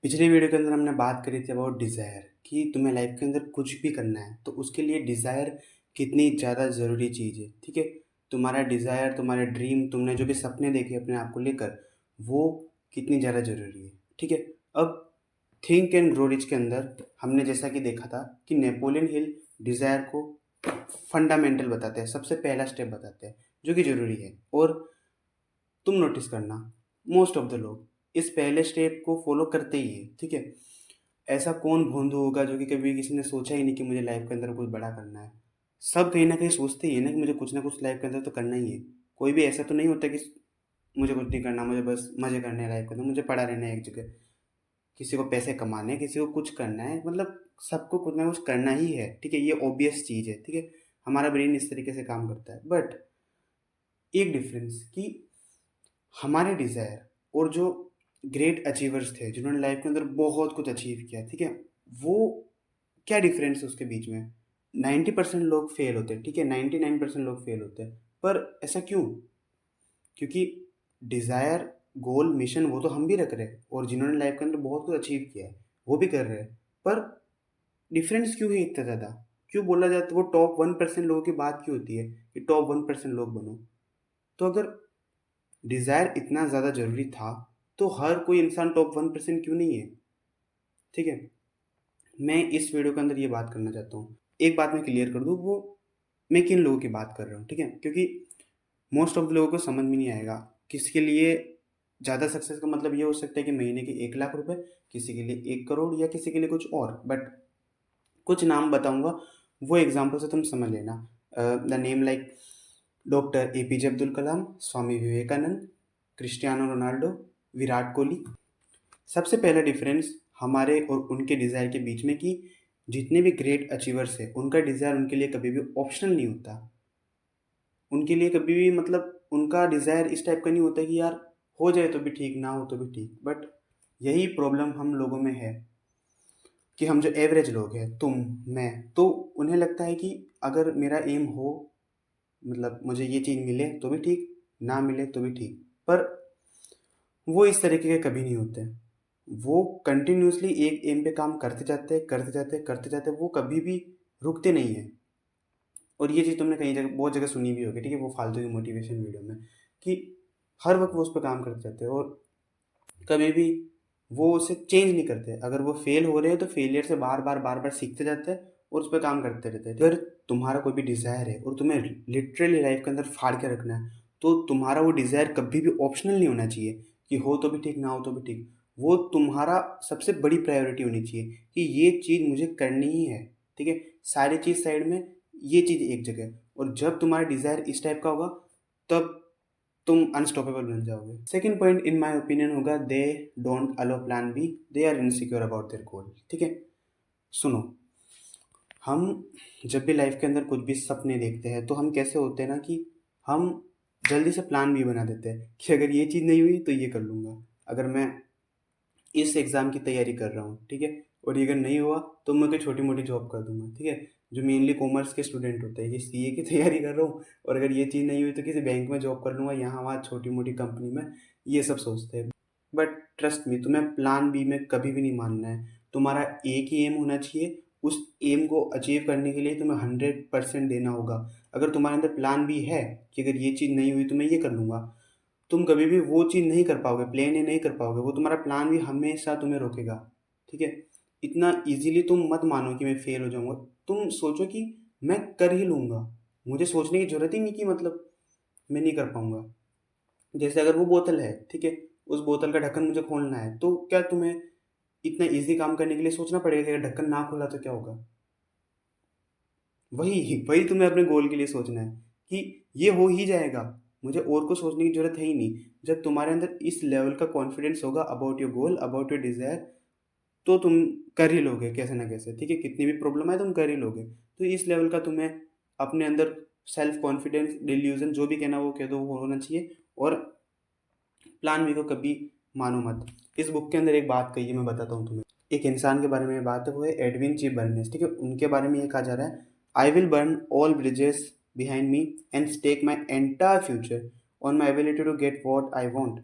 पिछले वीडियो के अंदर हमने बात करी थी अबाउट डिज़ायर कि तुम्हें लाइफ के अंदर कुछ भी करना है तो उसके लिए डिज़ायर कितनी ज़्यादा ज़रूरी चीज़ है। ठीक है, तुम्हारा डिज़ायर, तुम्हारे ड्रीम, तुमने जो भी सपने देखे अपने आप को लेकर, वो कितनी ज़्यादा ज़रूरी है। ठीक है, अब थिंक एंड ग्रो रिच के अंदर हमने जैसा कि देखा था कि नेपोलियन हिल डिज़ायर को फंडामेंटल बताते हैं, सबसे पहला स्टेप बताते हैं जो कि ज़रूरी है। और तुम नोटिस करना, मोस्ट ऑफ द लोग इस पहले स्टेप को फॉलो करते ही है। ठीक है, ऐसा कौन भोंदू होगा जो कि कभी किसी ने सोचा ही नहीं कि मुझे लाइफ के अंदर कुछ बड़ा करना है। सब कहीं ना कहीं सोचते ही है ना कि मुझे कुछ ना कुछ लाइफ के अंदर तो करना ही है। कोई भी ऐसा तो नहीं होता कि मुझे कुछ नहीं करना, मुझे बस मज़े करने हैं लाइफ के अंदर, मुझे पड़ा रहना है एक जगह। किसी को पैसे कमाने हैं, किसी को कुछ करना है, मतलब सबको कुछ ना कुछ करना ही है। ठीक है, ये ऑब्वियस चीज़ है। ठीक है, हमारा ब्रेन इस तरीके से काम करता है। बट एक डिफरेंस कि हमारे डिज़ायर और जो ग्रेट अचीवर्स थे जिन्होंने लाइफ के अंदर बहुत कुछ अचीव किया, ठीक है, वो क्या डिफरेंस है उसके बीच में। 90% लोग फेल होते हैं। ठीक है, 99% लोग फेल होते हैं। पर ऐसा क्यों? क्योंकि डिज़ायर, गोल, मिशन वो तो हम भी रख रहे हैं और जिन्होंने लाइफ के अंदर बहुत कुछ अचीव किया है वो भी कर रहे हैं। पर डिफरेंस क्यों है इतना ज़्यादा? क्यों बोला जाता है वो टॉप 1% लोगों की बात क्यों होती है कि टॉप 1% लोग बनो? तो अगर डिज़ायर इतना ज़्यादा ज़रूरी था तो हर कोई इंसान टॉप 1% क्यों नहीं है? ठीक है, मैं इस वीडियो के अंदर ये बात करना चाहता हूँ। एक बात मैं क्लियर कर दूँ, वो मैं किन लोगों की बात कर रहा हूँ। ठीक है, क्योंकि मोस्ट ऑफ लोगों को समझ में नहीं आएगा। किसी के लिए ज़्यादा सक्सेस का मतलब ये हो सकता है कि महीने के 1 लाख रुपए, किसी के लिए 1 करोड़, या किसी के लिए कुछ और। बट कुछ नाम बताऊंगा, वो एग्जाम्पल से तुम समझ लेना। The name like doctor APJ Abdul Kalam, Swami Vivekananda, Cristiano Ronaldo, Virat Kohli. सबसे पहला डिफरेंस हमारे और उनके डिज़ायर के बीच में कि जितने भी ग्रेट अचीवर्स हैं उनका डिज़ायर उनके लिए कभी भी ऑप्शनल नहीं होता। उनके लिए कभी भी, मतलब उनका डिज़ायर इस टाइप का नहीं होता कि यार हो जाए तो भी ठीक, ना हो तो भी ठीक। बट यही प्रॉब्लम हम लोगों में है कि हम जो एवरेज लोग हैं, तुम, मैं, तो उन्हें लगता है कि अगर मेरा एम हो, मतलब मुझे ये चीज़ मिले तो भी ठीक, ना मिले तो भी ठीक। पर वो इस तरीके के कभी नहीं होते। वो कंटिन्यूअसली एक एम पे काम करते जाते हैं, करते जाते हैं, करते जाते हैं, वो कभी भी रुकते नहीं हैं। और ये चीज़ तुमने कहीं जगह, बहुत जगह सुनी भी होगी। ठीक है, वो फालतू की मोटिवेशन वीडियो में, कि हर वक्त वो उस पर काम करते रहते हैं और कभी भी वो उसे चेंज नहीं करते। अगर वो फेल हो रहे हैं तो फेलियर से बार बार बार बार सीखते जाते हैं और उस पर काम करते रहते हैं। अगर तुम्हारा कोई भी डिज़ायर है और तुम्हें लिटरली लाइफ के अंदर फाड़ के रखना है, तो तुम्हारा वो डिज़ायर कभी भी ऑप्शनल नहीं होना चाहिए कि हो तो भी ठीक, ना हो तो भी ठीक। वो तुम्हारा सबसे बड़ी प्रायोरिटी होनी चाहिए कि ये चीज़ मुझे करनी ही है। ठीक है, सारी चीज़ साइड में, ये चीज़ एक जगह। और जब तुम्हारा डिज़ायर इस टाइप का होगा तब तुम अनस्टॉपेबल बन जाओगे। Second point in my opinion होगा, they don't allow plan B, they are insecure about their goal. ठीक है, सुनो, हम जब भी लाइफ के अंदर कुछ भी सपने देखते हैं तो हम कैसे होते हैं ना कि हम जल्दी से प्लान भी बना देते हैं कि अगर ये चीज़ नहीं हुई तो ये कर लूँगा। अगर मैं इस एग्ज़ाम की तैयारी कर रहा हूँ, ठीक है, और ये अगर नहीं हुआ तो मैं कोई छोटी मोटी जॉब कर दूंगा। ठीक है, जो मेनली कॉमर्स के स्टूडेंट होते हैं, ये CA की तैयारी कर रहा हूँ और अगर ये चीज़ नहीं हुई तो किसी बैंक में जॉब कर लूँगा, यहाँ वहाँ छोटी मोटी कंपनी में। ये सब सोचते हैं। बट ट्रस्ट मी, तुम्हें प्लान बी में कभी भी नहीं मानना है। तुम्हारा एक ही एम होना चाहिए। उस एम को अचीव करने के लिए तुम्हें 100% देना होगा। अगर तुम्हारे अंदर प्लान बी है कि अगर ये चीज़ नहीं हुई तो मैं ये कर लूँगा, तुम कभी भी वो चीज़ नहीं कर पाओगे, प्लान ए नहीं कर पाओगे। वो तुम्हारा प्लान भी हमेशा तुम्हें रोकेगा। ठीक है, इतना इजीली तुम मत मानो कि मैं फेल हो जाऊंगा। तुम सोचो कि मैं कर ही लूँगा। मुझे सोचने की ज़रूरत ही नहीं कि मतलब मैं नहीं कर पाऊंगा। जैसे अगर वो बोतल है, ठीक है, उस बोतल का ढक्कन मुझे खोलना है, तो क्या तुम्हें इतना इजी काम करने के लिए सोचना पड़ेगा कि अगर ढक्कन ना खोला तो क्या होगा? वही वही तुम्हें अपने गोल के लिए सोचना है कि ये हो ही जाएगा। मुझे और कुछ सोचने की ज़रूरत है ही नहीं। जब तुम्हारे अंदर इस लेवल का कॉन्फिडेंस होगा about your goal, about your desire, तो तुम कर ही लोगे कैसे ना कैसे। ठीक है, कितनी भी प्रॉब्लम है तुम कर ही लोगे। तो इस लेवल का तुम्हें अपने अंदर सेल्फ कॉन्फिडेंस, डिल्यूजन, जो भी कहना वो कह दो, वो होना चाहिए। और प्लान बी को कभी मानो मत। इस बुक के अंदर एक बात कही है, मैं बताता हूँ तुम्हें। एक इंसान के बारे में बात है, वो है एडविन ची बर्नेस। ठीक है, उनके बारे में ये कहा जा रहा है, I will burn all bridges behind me and stake my entire future on my ability to get what I want.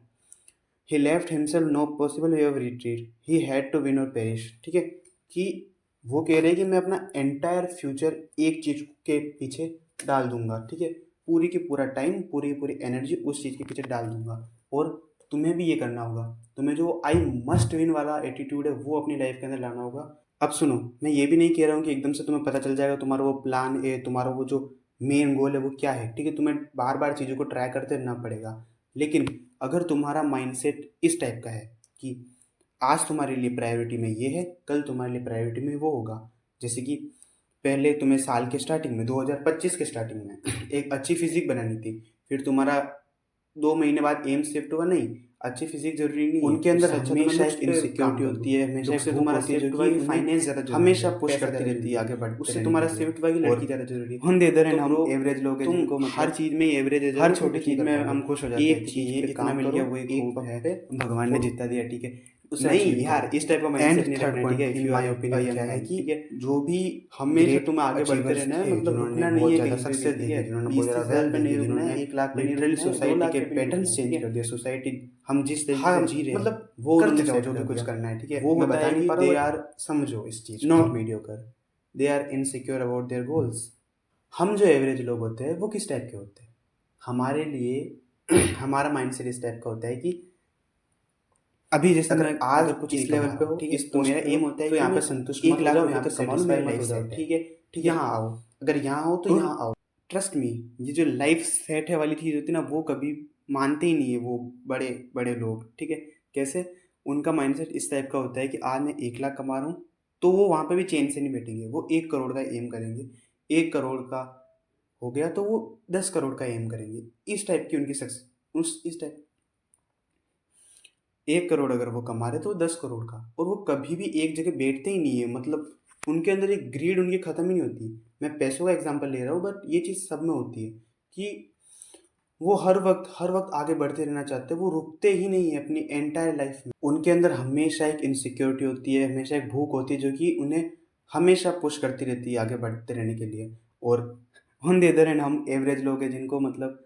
He left himself no possible way of retreat, he had to win और perish. ठीक है, कि वो कह रहे हैं कि मैं अपना एंटायर फ्यूचर एक चीज़ के पीछे डाल दूंगा। ठीक है, पूरी की पूरा टाइम, पूरी की पूरी एनर्जी उस चीज़ के पीछे डाल दूंगा। और तुम्हें भी ये करना होगा। तुम्हें जो आई मस्ट विन वाला एटीट्यूड है वो अपनी लाइफ के अंदर लाना होगा। अब सुनो, मैं ये भी नहीं कह रहा हूँ कि एकदम से तुम्हें पता चल जाएगा तुम्हारा वो प्लान है, तुम्हारा वो जो मेन गोल है वो क्या है। ठीक है, तुम्हें बार बार चीज़ों को ट्राई करते रहना पड़ेगा। लेकिन अगर तुम्हारा माइंडसेट इस टाइप का है कि आज तुम्हारे लिए प्रायोरिटी में ये है, कल तुम्हारे लिए प्रायोरिटी में वो होगा। जैसे कि पहले तुम्हें साल के स्टार्टिंग में 2025 के स्टार्टिंग में एक अच्छी फिजिक बनानी थी, फिर तुम्हारा 2 महीने बाद एम शिफ्ट हुआ, नहीं अच्छी फिजिक जरूरी नहीं है, उनके अंदर हमेशा एक इनसिक्योरिटी होती है, हमेशा एक भूख होती है जो कि फाइनेंस ज़्यादा हमेशा पुश करती रहती है आगे बढ़ते, उससे तुम्हारा शिफ्ट वाली लड़की ज़्यादा जरूरी है। ऑन द अदर हैंड हम एवरेज लोग हैं जिनको हर चीज़ में एवरेज है, हर छोटी चीज़ में हम खुश हो जाते हैं। एक चीज़ ये इतना मिल गया वो एक खूब है, भगवान ने जिता दिया। ठीक है, नहीं यार, इस टाइप का माइंडसेट नहीं रखना। ठीक है, इन माय ओपिनियन क्या है कि जो भी हमेशा तुम्हें आगे बढ़ते रहना है, मतलब रुकना नहीं है कहीं पे भी। ठीक है, जिन्होंने बहुत ज़्यादा वेल्थ पे नहीं रुकना है, 1 लाख पे नहीं रुकना है, सोसाइटी के पैटर्न्स चेंज कर दिया। सोसाइटी हम जिस तरीके से जी रहे हैं मतलब वो करते जाओ जो भी कुछ करना है। ठीक है, वो बता नहीं पा रहा, दे आर, समझो इस चीज, not mediocre, they are insecure about their goals. हम जो एवरेज लोग होते हैं वो किस टाइप के होते हैं, हमारे लिए हमारा माइंडसेट इस टाइप का होता है कि अभी जैसे अगर आज कुछ इस लेवल पे हो, इस तो मेरा एम होता है तो यहाँ पे संतुष्ट 1 लाख यहाँ पे कमा लो, मेरी लाइफ सेट है। ठीक है, ठीक है, यहाँ आओ, अगर यहाँ हो तो यहाँ आओ। ट्रस्ट मी, ये जो लाइफ सेट है वाली चीज़ होती है ना, वो कभी मानते ही नहीं है वो बड़े बड़े लोग। ठीक है, कैसे, उनका माइंडसेट इस टाइप का होता है कि आज मैं 1 लाख कमा रहा हूँ तो वो वहाँ पे भी चैन से नहीं बैठेंगे, वो 1 करोड़ का एम करेंगे। 1 करोड़ का हो गया तो वो 10 करोड़ का एम करेंगे। इस टाइप की उनकी सक्सेस, उस इस टाइप 1 करोड़ अगर वो कमा रहे तो 10 करोड़ का, और वो कभी भी एक जगह बैठते ही नहीं है। मतलब उनके अंदर एक ग्रीड उनकी ख़त्म ही नहीं होती। मैं पैसों का एग्जांपल ले रहा हूँ, बट ये चीज़ सब में होती है कि वो हर वक्त आगे बढ़ते रहना चाहते हैं, वो रुकते ही नहीं है अपनी एंटायर लाइफ में। उनके अंदर हमेशा एक इनसिक्योरिटी होती है, हमेशा एक भूख होती है जो कि उन्हें हमेशा पुश करती रहती है आगे बढ़ते रहने के लिए। और ऑन द अदर हैंड हम एवरेज लोग हैं जिनको मतलब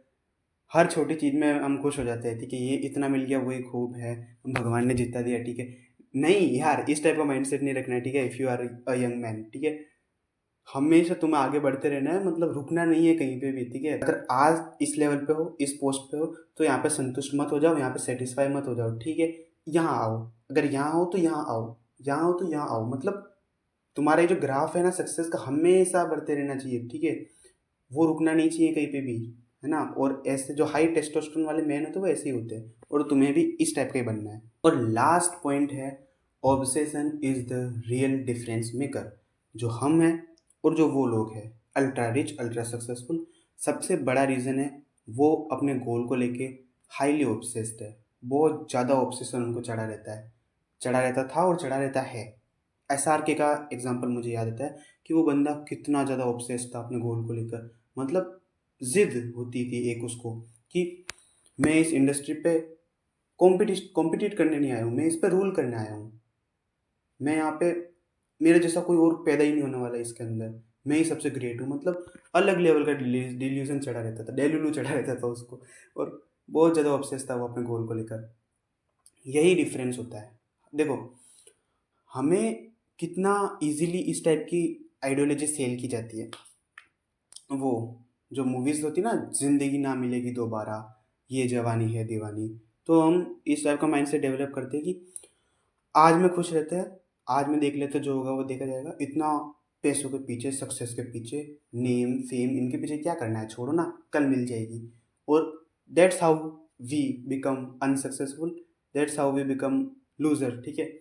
हर छोटी चीज़ में हम खुश हो जाते हैं। ठीक है, ये इतना मिल गया वही खूब है, भगवान ने जिता दिया। ठीक है, नहीं यार, इस टाइप का माइंडसेट नहीं रखना है। ठीक है, if you are a young man, ठीक है, हमेशा तुम्हें आगे बढ़ते रहना है, मतलब रुकना नहीं है कहीं पे भी। ठीक है, अगर आज इस लेवल पे हो, इस पोस्ट पे हो, तो यहाँ पे संतुष्ट मत हो जाओ, यहाँ पे सेटिस्फाई मत हो जाओ। ठीक है, यहाँ आओ, अगर यहाँ हो तो यहाँ आओ, यहाँ हो तो यहाँ आओ। मतलब तुम्हारा ये जो ग्राफ है ना सक्सेस का, हमेशा बढ़ते रहना चाहिए। ठीक है, वो रुकना नहीं चाहिए कहीं पे भी, है ना। और ऐसे जो हाई टेस्टोस्टेरोन वाले मैन होते हैं वो ऐसे ही होते हैं, और तुम्हें भी इस टाइप का ही बनना है। और लास्ट पॉइंट है, obsession is the real difference maker. जो हम हैं और जो वो लोग हैं अल्ट्रा रिच, अल्ट्रा सक्सेसफुल, सबसे बड़ा रीज़न है वो अपने गोल को लेके हाईली ऑब्सेस्ड है। बहुत ज़्यादा ऑब्सेशन उनको चढ़ा रहता है, चढ़ा रहता था और चढ़ा रहता है। SRK का एग्जाम्पल मुझे याद आता है कि वो बंदा कितना ज़्यादा ऑब्सेस्ड था अपने गोल को लेकर। मतलब जिद होती थी एक उसको कि मैं इस इंडस्ट्री पे कॉम्पिटिट करने नहीं आया हूँ, मैं इस पे रूल करने आया हूँ। मैं यहाँ पे, मेरे जैसा कोई और पैदा ही नहीं होने वाला इसके अंदर, मैं ही सबसे ग्रेट हूँ। मतलब अलग लेवल का डिल्यूजन चढ़ा रहता था, डेलुलू चढ़ा रहता था उसको, और बहुत ज़्यादा ऑब्सेस था वो अपने गोल को लेकर। यही डिफरेंस होता है। देखो, हमें कितना इजीली इस टाइप की आइडियोलॉजी सेल की जाती है। वो जो मूवीज़ होती है ना, ज़िंदगी ना मिलेगी दोबारा, ये जवानी है दीवानी, तो हम इस टाइप का माइंडसेट डेवलप करते हैं कि आज में खुश रहते हैं, आज में देख लेते हैं, जो होगा वो देखा जाएगा। इतना पैसों के पीछे, सक्सेस के पीछे, नेम फेम, इनके पीछे क्या करना है, छोड़ो ना, कल मिल जाएगी। और that's how we become unsuccessful, that's how we become loser. ठीक है,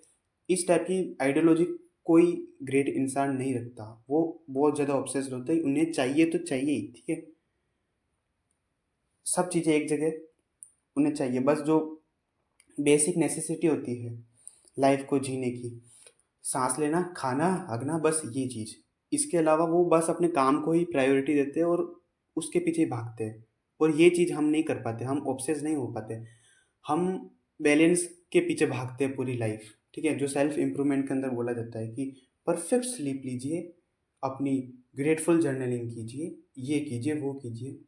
इस टाइप की आइडियोलॉजी कोई ग्रेट इंसान नहीं रखता। वो बहुत ज़्यादा ऑब्सेस्ड होते हैं, उन्हें चाहिए तो चाहिए ही। ठीक है, सब चीज़ें एक जगह उन्हें चाहिए, बस जो बेसिक नेसेसिटी होती है लाइफ को जीने की, सांस लेना, खाना, हगना, बस ये चीज़। इसके अलावा वो बस अपने काम को ही प्रायोरिटी देते हैं और उसके पीछे ही भागते हैं। और ये चीज़ हम नहीं कर पाते, हम ऑब्सेस नहीं हो पाते। हम बैलेंस के पीछे भागते हैं पूरी लाइफ। ठीक है, जो सेल्फ इम्प्रूवमेंट के अंदर बोला जाता है कि परफेक्ट स्लीप लीजिए, अपनी ग्रेटफुल जर्नलिंग कीजिए, ये कीजिए, वो कीजिए,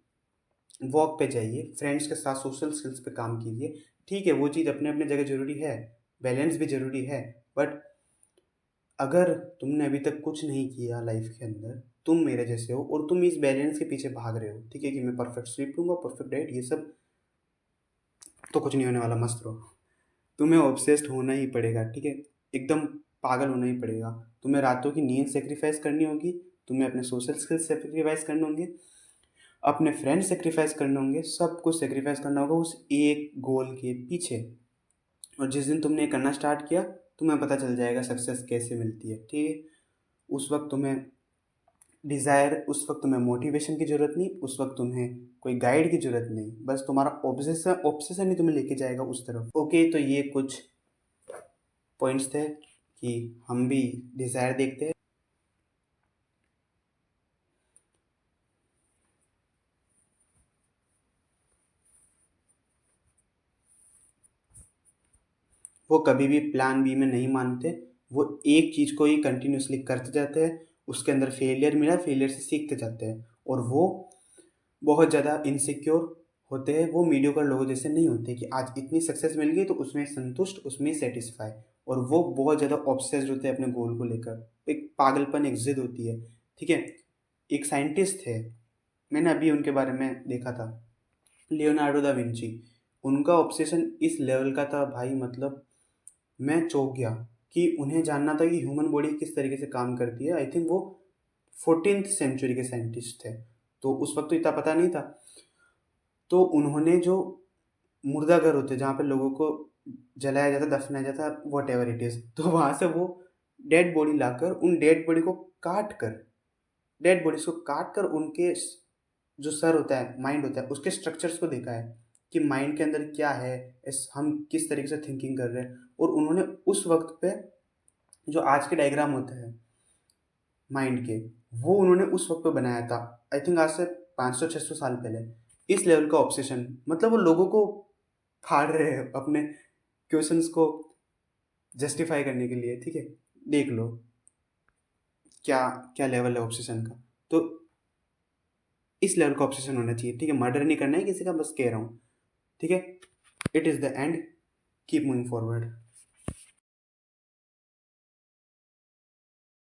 वॉक पे जाइए, फ्रेंड्स के साथ सोशल स्किल्स पे काम कीजिए। ठीक है, वो चीज़ अपने अपने जगह ज़रूरी है, बैलेंस भी ज़रूरी है, बट अगर तुमने अभी तक कुछ नहीं किया लाइफ के अंदर, तुम मेरे जैसे हो और तुम इस बैलेंस के पीछे भाग रहे हो, ठीक है, कि मैं परफेक्ट स्लीप लूँगा, परफेक्ट डाइट, ये सब तो कुछ नहीं होने वाला, मस्त रहो। तुम्हें ऑब्सेस्ड होना ही पड़ेगा, ठीक है, एकदम पागल होना ही पड़ेगा। तुम्हें रातों की नींद सेक्रीफाइस करनी होगी, तुम्हें अपने सोशल स्किल्स सेक्रीफाइस करने होंगे, अपने फ्रेंड सेक्रीफाइस करने होंगे, सब कुछ सेक्रीफाइस करना होगा उस एक गोल के पीछे। और जिस दिन तुमने ये करना स्टार्ट किया, तुम्हें पता चल जाएगा सक्सेस कैसे मिलती है, ठीक है। उस वक्त तुम्हें डिज़ायर, उस वक्त तुम्हें मोटिवेशन की ज़रूरत नहीं, उस वक्त तुम्हें कोई गाइड की ज़रूरत नहीं, बस तुम्हारा ऑब्सेशन ऑब्सेशन ही तुम्हें लेके जाएगा उस तरफ। ओके, तो ये कुछ पॉइंट्स थे कि हम भी डिज़ायर देखते हैं। वो कभी भी प्लान बी में नहीं मानते, वो एक चीज़ को ही कंटिन्यूसली करते जाते हैं, उसके अंदर फेलियर मिला, फेलियर से सीखते जाते हैं, और वो बहुत ज़्यादा इनसिक्योर होते हैं। वो मीडियोकर लोगों जैसे नहीं होते कि आज इतनी सक्सेस मिल गई तो उसमें संतुष्ट, उसमें सेटिस्फाई, और वो बहुत ज़्यादा ऑब्सेस्ड होते हैं अपने गोल को लेकर। एक पागलपन, एक जिद होती है, ठीक है। एक साइंटिस्ट थे, मैंने अभी उनके बारे में देखा था, लियोनार्डो दा विंची। उनका ऑब्सेशन इस लेवल का था भाई, मतलब मैं चौंक गया कि उन्हें जानना था कि ह्यूमन बॉडी किस तरीके से काम करती है। आई थिंक वो 14th सेंचुरी के साइंटिस्ट थे, तो उस वक्त तो इतना पता नहीं था। तो उन्होंने जो मुर्दा घर होते जहाँ पे लोगों को जलाया जाता, दफनाया जाता, वॉट एवर इट इज़, तो वहाँ से वो डेड बॉडी लाकर, उन डेड बॉडी को काट कर, डेड बॉडीज को काट कर उनके जो सर होता है, माइंड होता है, उसके स्ट्रक्चर्स को देखा है कि माइंड के अंदर क्या है, हम किस तरीके से थिंकिंग कर रहे हैं। और उन्होंने उस वक्त पे जो आज के डायग्राम होते हैं माइंड के, वो उन्होंने उस वक्त पे बनाया था, आई थिंक आज से 500-600 साल पहले। इस लेवल का ऑब्सेशन, मतलब वो लोगों को फाड़ रहे हैं अपने क्वेश्चंस को जस्टिफाई करने के लिए, ठीक है। देख लो क्या क्या लेवल है ऑब्सेशन का। तो इस लेवल का ऑब्सेशन होना चाहिए, ठीक है, मर्डर नहीं करना है किसी का, बस कह रहा हूँ, ठीक है। It is the end, keep moving forward.